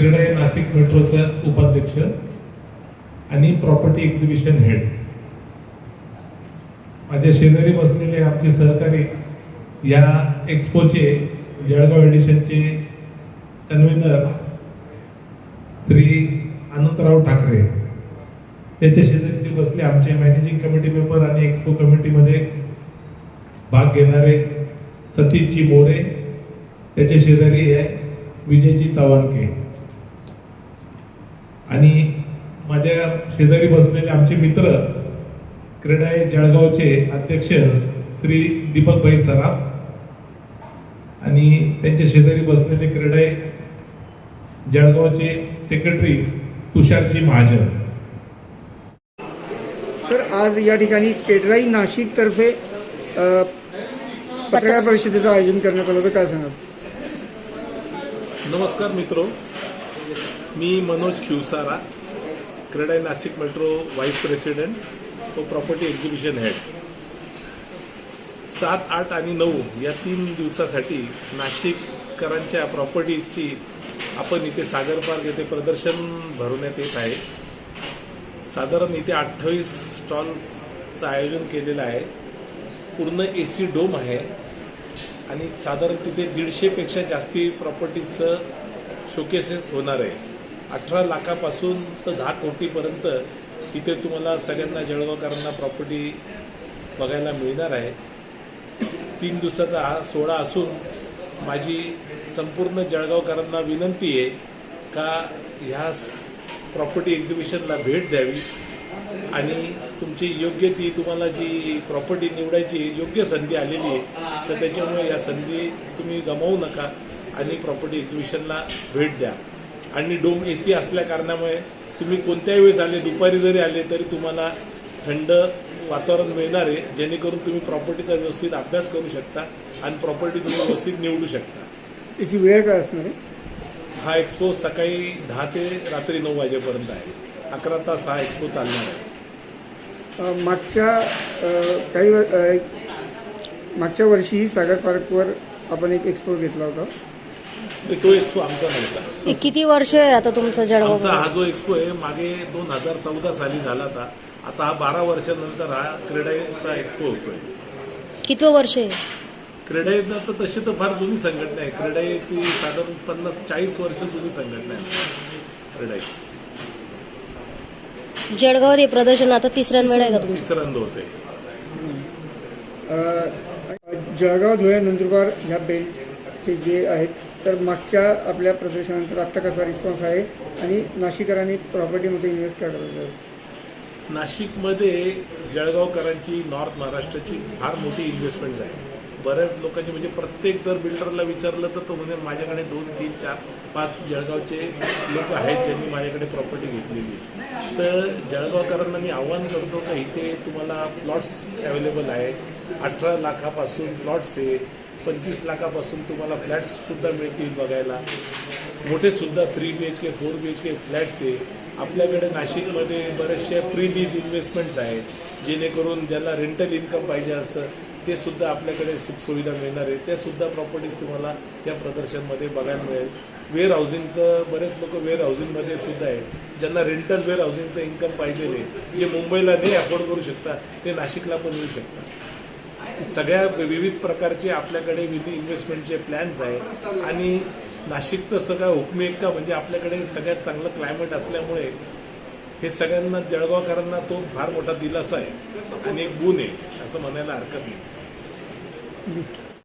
क्रीडाई नाशिक मेट्रोचा उपाध्यक्ष आणि प्रॉपर्टी एक्झिबिशन हेड, माझ्या शेजारी बसलेले आमचे सहकारी या एक्सपोचे जळगाव एडिशनचे कन्व्हेनर श्री अनंतराव ठाकरे, त्याच्या शेजारी बसले आमचे मॅनेजिंग कमिटी मेंबर आणि एक्सपो कमिटीमध्ये भाग घेणारे सतीशजी मोरे, त्याच्या शेजारी आहे विजयजी चव्हाणके आणि माझ्या शेजारी बसलेले आमचे मित्र क्रीडाई जळगावचे अध्यक्ष श्री दीपकभाई सराफ आणि त्यांच्या शेजारी बसलेले क्रीडाई जळगावचे सेक्रेटरी तुषारजी महाजन. सर, आज या ठिकाणी क्रीडाई नाशिक तर्फे पत्रकार परिषदेचं आयोजन करण्यात आलं होतं, काय सांगाल? नमस्कार मित्रो, मी Manoj Khivsara, CREDAI Nashik metro vice president व प्रॉपर्टी एक्झिबिशन हेड. 7, 8 आणि 9 या 3 दिवसासाठी नाशिककरांच्या प्रॉपर्टीची आपण इथे सागर पार्क येथे प्रदर्शन भरवण्यात येत आहे. साधारण इथे 28 स्टॉल्सचं आयोजन केलेलं आहे. पूर्ण AC डोम आहे आणि साधारण तिथे 150 पेक्षा जास्ती प्रॉपर्टीचं शोकेसेस होणार आहे. 18 लाखापासून तर 10 कोटीपर्यंत इथे तुम्हाला सगळ्यांना जळगावकरांना प्रॉपर्टी बघायला मिळणार आहे. 3 दिवसाचा हा सोहळा असून माझी संपूर्ण जळगावकरांना विनंती आहे का ह्या प्रॉपर्टी एक्झिबिशनला भेट द्यावी आणि तुमची योग्य ती तुम्हाला जी प्रॉपर्टी निवडायची योग्य संधी आलेली आहे तर त्याच्यामुळे या संधी तुम्ही गमावू नका आणि प्रॉपर्टी एक्झिबिशनला भेट द्या. आणि डोम AC असल्या कारणामुळे तुम्ही कोणत्याही वेळेस आले, दुपारी जरी आले तरी तुम्हाला थंड वातावरण मिळणार आहे, जेणेकरून तुम्ही प्रॉपर्टीचा व्यवस्थित अभ्यास करू शकता आणि प्रॉपर्टी तुम्ही व्यवस्थित निवडू शकता. याची वेळ काय असणार आहे? हा एक्सपो सकाळी 10 ते रात्री 9 वाजेपर्यंत आहे. 11 तास हा एक्सपो चालणार आहे. मागच्या वर्षी सागर पार्कवर आपण एक एक्सपो घेतला होता. तो एक्सपो आमचा नव्हता. किती वर्ष आहे आता तुमचा जळगाव? आमचा हा जो एक्सपो आहे मागे 2014 साली झाला होता. आता हा 12 वर्षानंतर हा क्रीडाईचा एक्सपो होतोय. कितवं वर्ष आहे? क्रीडाईचा तर तशी तर फार जुनी संघटना आहे. क्रीडाईची साधारण 40 वर्ष जुनी संघटना आहे क्रीडाई. जळगावात हे प्रदर्शन आता तिसऱ्यांदा वेळ आहे का तुमचं? तिसऱ्यांदा होते. जळगाव, धुळे, नंदुरबार ह्या बेल्टचे जे आहेत, तर मागच्या आपल्या प्रदर्शनानंतर आत्ता कसा रिस्पॉन्स आहे आणि नाशिककरांनी प्रॉपर्टीमध्ये इन्व्हेस्ट का करायचं? नाशिकमध्ये जळगावकरांची, नॉर्थ महाराष्ट्राची फार मोठी इन्व्हेस्टमेंट्स आहे. बऱ्याच लोकांची म्हणजे प्रत्येक जर बिल्डरला विचारलं तर तो म्हणजे माझ्याकडे 2, 3, 4, 5 जळगावचे लोक आहेत ज्यांनी माझ्याकडे प्रॉपर्टी घेतलेली. तर जळगावकरांना मी आव्हान करतो की इथे तुम्हाला प्लॉट्स अवेलेबल आहे. 18 लाखापासून प्लॉट्स आहे, 25 लाखापासून तुम्हाला फ्लॅट्ससुद्धा मिळतील बघायला. मोठेसुद्धा 3 BHK 4 BHK फ्लॅट्स आहे. आपल्याकडे नाशिकमध्ये बरेचसे प्री लीज इन्व्हेस्टमेंट्स आहेत, जेणेकरून ज्याला रेंटल इन्कम पाहिजे असं ते सुद्धा आपल्याकडे सुखसुविधा मिळणार आहे. त्या सुद्धा प्रॉपर्टीज तुम्हाला या प्रदर्शनमध्ये बघायला मिळेल. वेअर हाऊसिंगचं बरेच लोक वेअर हाऊसिंगमध्ये सुद्धा आहे, ज्यांना रेंटल वेअर हाऊसिंगचं इन्कम पाहिजे आहे, जे मुंबईला नाही अफोर्ड करू शकता ते नाशिकला पण येऊ शकतात. सगळ्या विविध प्रकारचे आपल्याकडे इन्व्हेस्टमेंटचे प्लॅन्स आहेत आणि नाशिकचं सगळं हुकमी एक्का म्हणजे आपल्याकडे सगळ्यात चांगलं क्लायमेट असल्यामुळे हे सगळ्यांना जळगावकरांना तो फार मोठा दिलासा आहे आणि एक गुण आहे असं म्हणायला हरकत नाही.